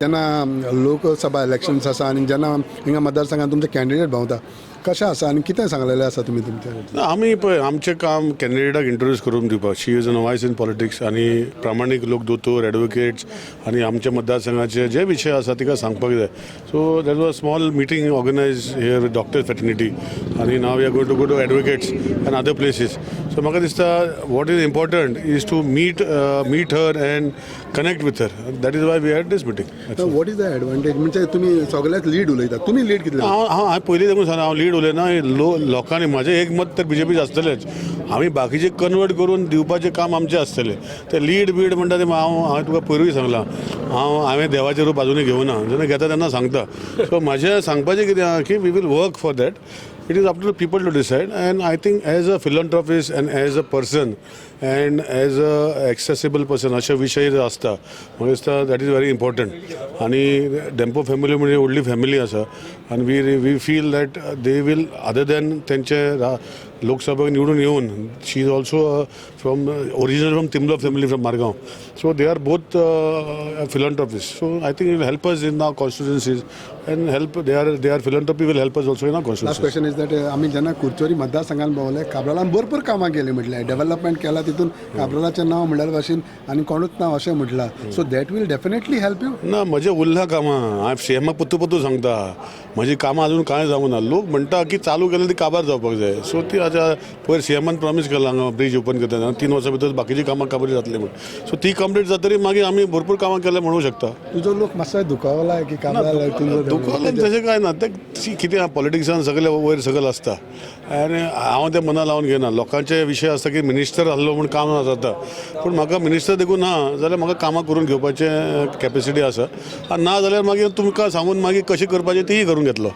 जेन्ना लोकसभा इलेक्शन्स आसा आनी जेन्ना हिंगा मतदारसंघात तुमचे कॅन्डिडेट भोंवता कशें आसा आनी कितें सांगलेलें आसा तुमी तुमच्या आमी पळय आमचें काम कॅन्डिडेटाक इंट्रोड्यूस करून दिवपाक शी इज अ नॉवायस इन पॉलिटिक्स आनी प्रामाणीक लोक दोतोर एडवोकेट्स आनी आमच्या मतदारसंघाचे जे विशय आसा तिका सांगपाक जाय so that was a small meeting organise here with doctor fraternity आनी now we are going to go to advocates and other places so म्हाका दिसता what is important is to meet her and connect with her that is why we had this meeting what is the advantage म्हणजे तुमी सगळ्यात lead उलयता तुमी lead कितले हांव पयलीं देखून सांगलें हांव लीड उलयना लोकांनी म्हजें एक मत तर बीजेपी आसतलेंच आमी बाकीचे कन्वर्ट करून दिवपाचें काम आमचें आसतलें तें लीड बीड म्हणटा तें हांवें तुका पयरूय सांगलां हांवें देवाचें रूप आजुनूय घेवना जेन्ना घेता तेन्ना सांगता सो म्हजें सांगपाचें कितें आहा की we will work for that it is up to the people to decide and I think as a philanthropist and as a person and as a accessible person अशा विशय जो आसता म्हाका दिसता दॅट इज व्हेरी इम्पॉर्टंट आनी Dempo family म्हणजे व्हडली family आसा आनी we feel that they will other than तेंचे लोकसभेक निवडून येवन she is also from original from Timblo family from Margao so they are both philanthropists so I think it will help us in our constituencies and help their philanthropy will help us also in our last constituencies. Question is that आमी जेन्ना कुडचोरी मतदारसंघात भोंवले काब्रालान भरपूर कामां केली म्हटलें development केला तितून काब्रालाचें नांव म्हणल्यार भाशेन आनी कोणूच नांव अशें म्हटलां so that will definitely help you ना म्हजें उरलां कामां हांव सीएमाक पोत्तू सांगता म्हजी कामां अजून कांय जावंक ना लोक म्हणटा की चालू केलें ती काबार जावपाक जाय सो ती आतां पयर सीएमान प्रॉमीस केला हांगा ब्रीज ओपन करता 3 वर्सां भितर बाकीची कामां काबार जातली म्हण सो ती कंप्लीट जातरी मागीर आमी भरपूर कामां केल्या म्हणूं शकता तुजो लोक मातसो दुखावला की काब्राल दुखोवलें तशें कांय ना तें कितें पॉलिटिक्सान सगळें वयर सकयल आसता आनी हांव तें मना लावन घेना लोकांचे विशय आसता की मिनिस्टर आसलो म्हूण काम जाता पूण म्हाका मिनिस्टर देखून ना जाल्यार म्हाका कामां करून घेवपाचें कॅपेसिटी आसा आनी ना जाल्यार मागीर तुमकां सांगून मागीर कशें करपाचें तीय करून घेतलो